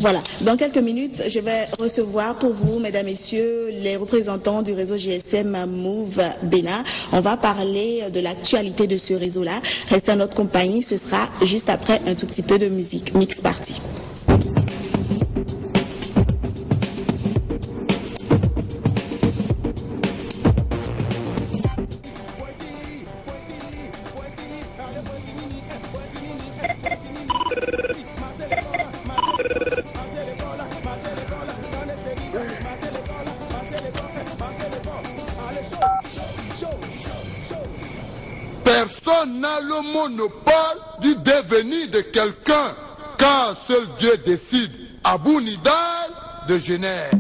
Voilà, dans quelques minutes, je vais recevoir pour vous, mesdames, messieurs, les représentants du réseau GSM Move Bénin. On va parler de l'actualité de ce réseau-là. Restez à notre compagnie, ce sera juste après un tout petit peu de musique. Mix party. Personne n'a le monopole du devenir de quelqu'un, car seul Dieu décide. Abou Nidal de Genève,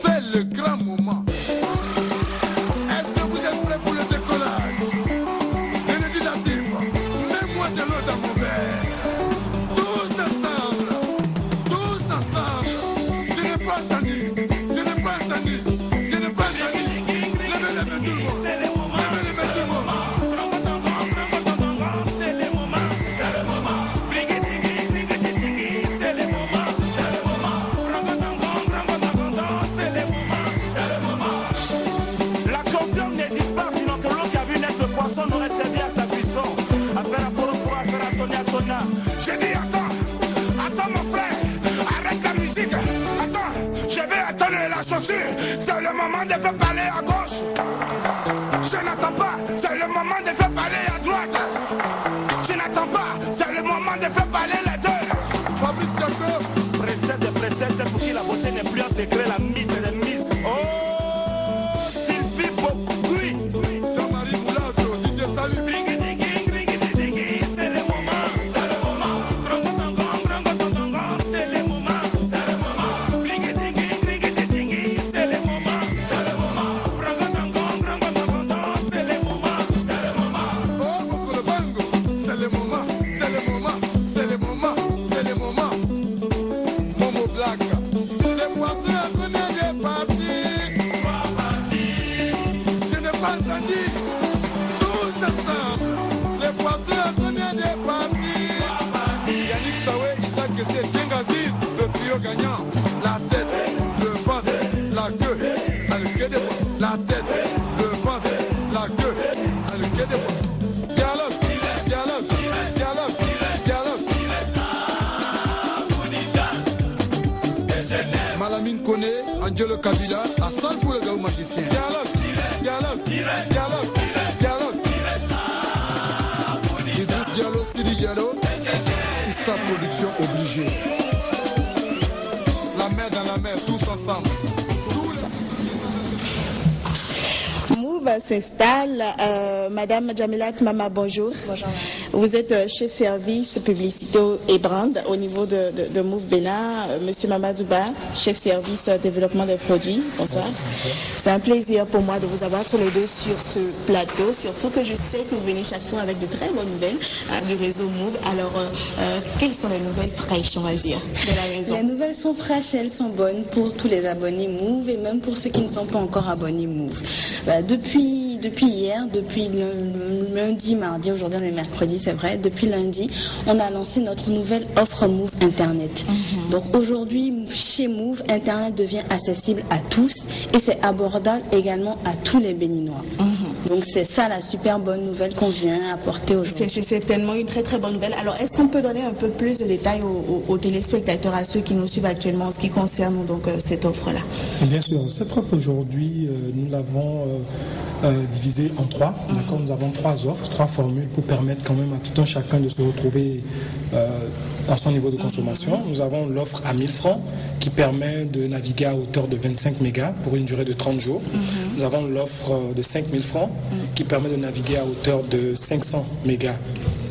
c'est le grand moment. Est-ce que vous êtes prêts pour le décollage? Bénédictif, mets-moi de l'eau dans mon verre. Tous ensemble, je n'ai pas entendu, je n'ai pas entendu, je n'ai pas entendu. Levez tout le monde, levez tout le monde. J'ai dit attends mon frère, arrête la musique, attends, je vais attendre la chaussure, c'est le moment de faire parler à gauche, je n'attends pas, c'est le moment de faire parler à droite, je n'attends pas, c'est le moment de faire parler les deux. Fabrice Diaco, Précède, c'est pour qui la beauté n'est plus un secret, la mise et les mises. Oh, Sylvie Bokui, Jean-Marie Moulazzo, Didier Salut. Gagnant, la tête, le ventre, la queue, à le quai des postes. La tête, le ventre, la queue, à le quai des postes. Dialogue, dialogue, dialogue, dialogue. Malamine Kone, Angelo Kabila, à San pour le gars magicien. Dialogue, dialogue, dialogue, dialogue. Idriss Diallo, Sidi Diallo, et sa production obligée. Dans la mer, tous ensemble. Move s'installe. Madame Jamilat Mama, bonjour. Bonjour. Vous êtes chef service publicité et brand au niveau de Move Bénin. Monsieur Mamadouba, chef service développement des produits. Bonsoir. C'est un plaisir pour moi de vous avoir tous les deux sur ce plateau, surtout que je sais que vous venez chaque fois avec de très bonnes nouvelles du réseau Move. Alors, quelles sont les nouvelles fraîches, on va dire, de la maison? Les nouvelles sont fraîches, elles sont bonnes pour tous les abonnés Move et même pour ceux qui ne sont pas encore abonnés Move. Depuis hier, depuis le lundi, mardi, aujourd'hui on est mercredi, c'est vrai, depuis lundi, on a lancé notre nouvelle offre Move Internet. Donc aujourd'hui, chez Move, Internet devient accessible à tous et c'est abordable également à tous les Béninois. Donc c'est ça la super bonne nouvelle qu'on vient apporter aujourd'hui. C'est tellement une très très bonne nouvelle. Alors est-ce qu'on peut donner un peu plus de détails aux téléspectateurs, à ceux qui nous suivent actuellement en ce qui concerne donc cette offre-là? Bien sûr, cette offre aujourd'hui, nous l'avons divisée en trois. D'accord, nous avons trois offres, trois formules pour permettre quand même à tout un chacun de se retrouver à son niveau de consommation. Nous avons l'offre à 1000 francs qui permet de naviguer à hauteur de 25 mégas pour une durée de 30 jours. Nous avons l'offre de 5000 francs qui permet de naviguer à hauteur de 500 mégas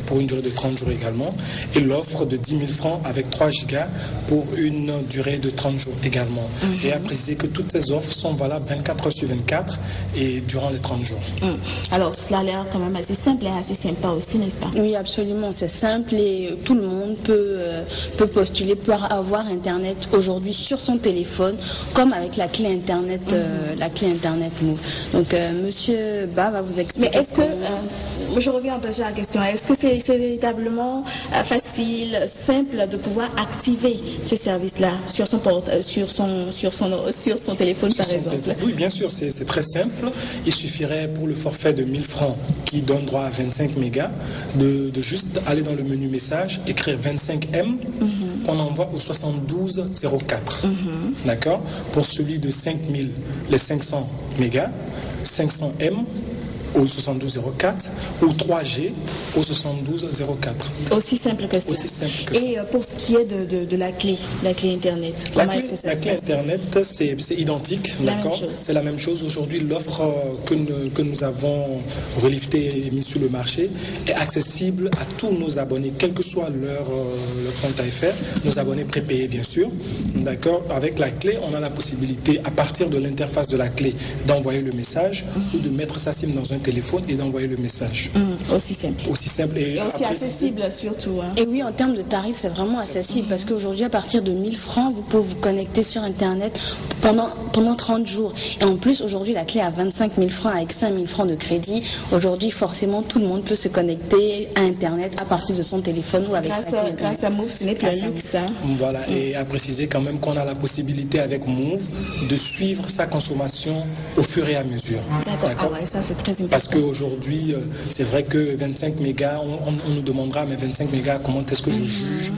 pour une durée de 30 jours également, et l'offre de 10 000 francs avec 3 gigas pour une durée de 30 jours également. Et à préciser que toutes ces offres sont valables 24 heures sur 24 et durant les 30 jours. Alors cela a l'air quand même assez simple et assez sympa aussi, n'est-ce pas? Oui, absolument, c'est simple et tout le monde peut postuler pour avoir Internet aujourd'hui sur son téléphone, comme avec la clé Internet, Move. Donc Monsieur Ba va vous expliquer. Mais est-ce que je reviens un peu sur la question. Est-ce que c'est véritablement facile, simple de pouvoir activer ce service-là sur son téléphone, par exemple? Oui, bien sûr, c'est très simple. Il suffirait pour le forfait de 1000 francs qui donne droit à 25 mégas de juste aller dans le menu message, écrire 25M, qu'on envoie au 7204. D'accord? Pour celui de 5000, les 500 mégas, 500M au 7204 ou 3G au 7204. Aussi simple que ça. Aussi simple que Et pour ce qui est de la clé Internet, comment est-ce que ça se passe? La clé Internet, c'est identique, d'accord? C'est la même chose. Aujourd'hui, l'offre que nous avons reliftée et mise sur le marché est accessible à tous nos abonnés, quel que soit leur compte AFR, nos abonnés prépayés bien sûr, d'accord? Avec la clé, on a la possibilité, à partir de l'interface de la clé, d'envoyer le message ou de mettre sa SIM dans un téléphone et d'envoyer le message. Aussi simple. Aussi simple et aussi accessible surtout. Hein. Et oui, en termes de tarifs, c'est vraiment accessible parce qu'aujourd'hui, à partir de 1000 francs, vous pouvez vous connecter sur Internet pendant 30 jours. Et en plus, aujourd'hui, la clé à 25 000 francs avec 5 000 francs de crédit. Aujourd'hui, forcément, tout le monde peut se connecter à Internet à partir de son téléphone ou avec sa clé. Grâce à Move, ce n'est plus un luxe. Hein. Voilà, et à préciser quand même qu'on a la possibilité avec Move de suivre sa consommation au fur et à mesure. D'accord. Ah ouais, ça c'est très important. Parce qu'aujourd'hui, c'est vrai que 25 mégas, on nous demandera, mais 25 mégas, comment est-ce que je juge?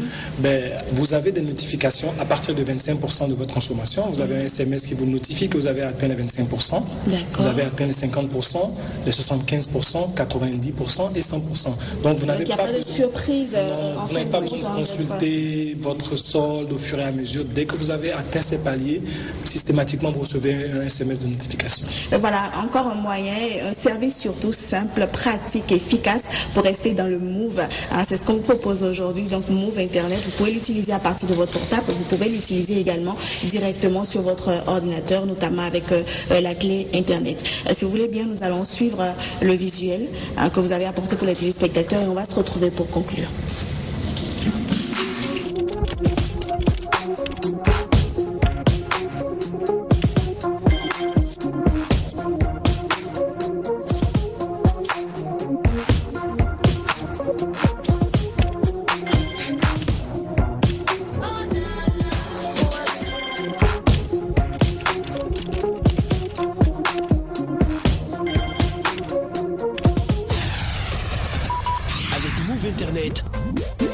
Vous avez des notifications à partir de 25% de votre consommation. Vous avez un SMS qui vous notifie que vous avez atteint les 25%. Vous avez atteint les 50%, les 75%, 90% et 100%. Donc vous n'avez pas de surprise. Vous n'avez pas besoin de consulter votre solde au fur et à mesure. Dès que vous avez atteint ces paliers, systématiquement vous recevez un SMS de notification. Voilà, encore un moyen, un service surtout simple, pratique, efficace pour rester dans le Move. C'est ce qu'on vous propose aujourd'hui. Donc Move Internet, vous pouvez l'utiliser à partir de votre portable. Vous pouvez l'utiliser également directement sur votre ordinateur, notamment avec la clé Internet. Si vous voulez bien, nous allons suivre le visuel que vous avez apporté pour les téléspectateurs et on va se retrouver pour conclure.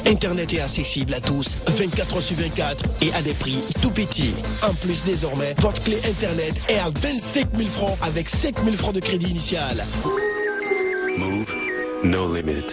Internet est accessible à tous, 24 heures sur 24 et à des prix tout petits. En plus, désormais, votre clé Internet est à 25 000 francs avec 5 000 francs de crédit initial. Move, no limit.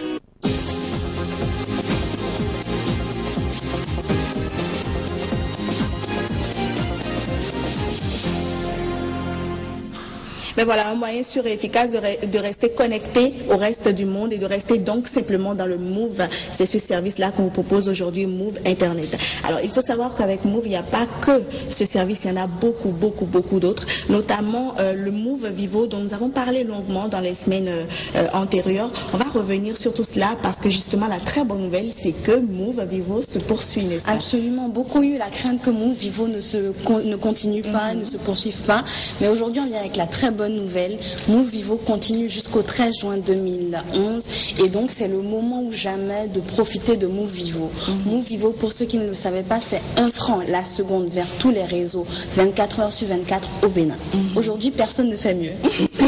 Mais voilà, un moyen sûr et efficace de rester connecté au reste du monde et de rester donc simplement dans le Move. C'est ce service-là qu'on vous propose aujourd'hui, Move Internet. Alors, il faut savoir qu'avec Move, il n'y a pas que ce service, il y en a beaucoup d'autres, notamment le Move Vivo dont nous avons parlé longuement dans les semaines antérieures. On va revenir sur tout cela parce que justement, la très bonne nouvelle, c'est que Move Vivo se poursuit, n'est-ce pas? Absolument. Beaucoup eu la crainte que Move Vivo ne continue pas, ne se poursuive pas. Mais aujourd'hui, on vient avec la très bonne nouvelle. Move Vivo continue jusqu'au 13 juin 2011 et donc c'est le moment ou jamais de profiter de Move Vivo. Move Vivo, pour ceux qui ne le savaient pas, c'est 1 franc la seconde vers tous les réseaux, 24 heures sur 24 au Bénin. Aujourd'hui, personne ne fait mieux.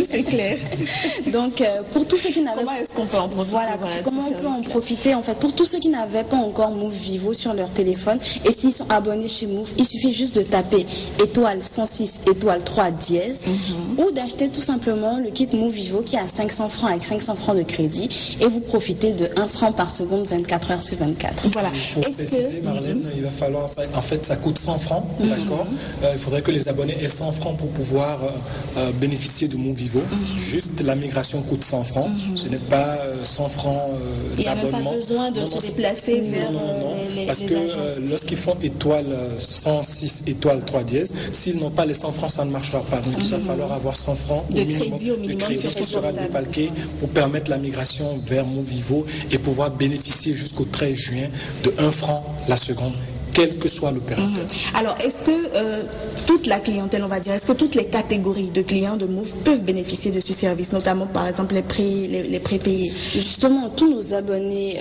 C'est clair. Donc, pour tous ceux qui n'avaient comment est-ce qu'on peut en profiter? Voilà, comment on peut en profiter en fait. Pour tous ceux qui n'avaient pas encore Move Vivo sur leur téléphone et s'ils sont abonnés chez Move, il suffit juste de taper étoile 106 étoile 3 dièse ou d'acheter tout simplement le kit Move Vivo qui est à 500 francs avec 500 francs de crédit et vous profitez de 1 franc par seconde 24 heures sur 24. Voilà. Pour préciser, Marlène, il va falloir, en fait ça coûte 100 francs, d'accord. Il faudrait que les abonnés aient 100 francs pour pouvoir bénéficier de Move Vivo. Juste la migration coûte 100 francs, ce n'est pas 100 francs d'abonnement. Il n'y a même pas besoin de se déplacer vers les parce que lorsqu'ils font étoile 106 étoile 3 dièse, s'ils n'ont pas les 100 francs, ça ne marchera pas. Donc il va falloir avoir 100 francs de crédit au minimum qui sera défalqué pour permettre la migration vers Move Vivo et pouvoir bénéficier jusqu'au 13 juin de 1 franc la seconde quel que soit l'opérateur. Alors, est-ce que toute la clientèle, on va dire, est-ce que toutes les catégories de clients de Move peuvent bénéficier de ce service, notamment par exemple les prépayés? Justement, tous nos abonnés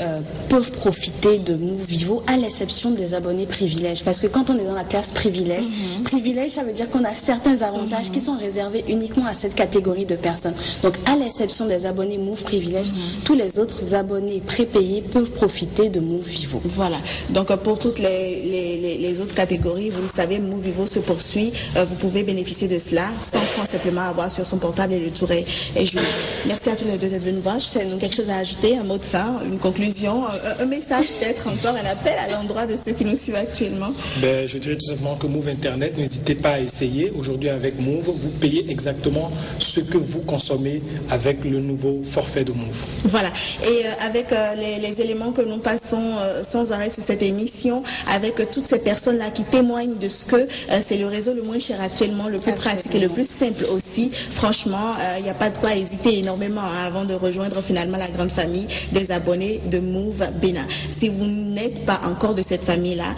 peuvent profiter de Move Vivo, à l'exception des abonnés privilèges. Parce que quand on est dans la classe privilège, privilège, ça veut dire qu'on a certains avantages qui sont réservés uniquement à cette catégorie de personnes. Donc, à l'exception des abonnés Move privilèges, tous les autres abonnés prépayés peuvent profiter de Move Vivo. Voilà. Donc, pour toutes les autres catégories, vous le savez, Move Vivo se poursuit. Vous pouvez bénéficier de cela, 100 francs simplement à avoir sur son portable et le tour est joué. Merci à tous les deux d'être venus voir. C'est quelque chose à ajouter, un mot de fin, une conclusion, un message peut-être encore, un appel à l'endroit de ceux qui nous suivent actuellement? Je dirais tout simplement que Move Internet, n'hésitez pas à essayer. Aujourd'hui avec Move, vous payez exactement ce que vous consommez avec le nouveau forfait de Move. Voilà. Et avec les éléments que nous passons sans arrêt sur cette émission, avec toutes ces personnes-là qui témoignent de ce que c'est le réseau le moins cher actuellement, le plus pratique et le plus simple aussi. Franchement, il n'y a pas de quoi hésiter énormément avant de rejoindre finalement la grande famille des abonnés de Move Bénin. Si vous n'êtes pas encore de cette famille-là,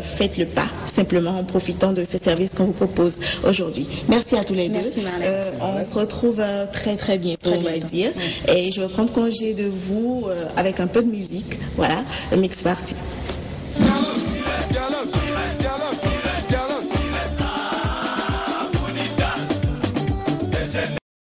faites le pas, simplement en profitant de ces services qu'on vous propose aujourd'hui. Merci à tous les deux. On se retrouve très très bientôt, on va dire. Et je vais prendre congé de vous avec un peu de musique. Voilà, le mix party.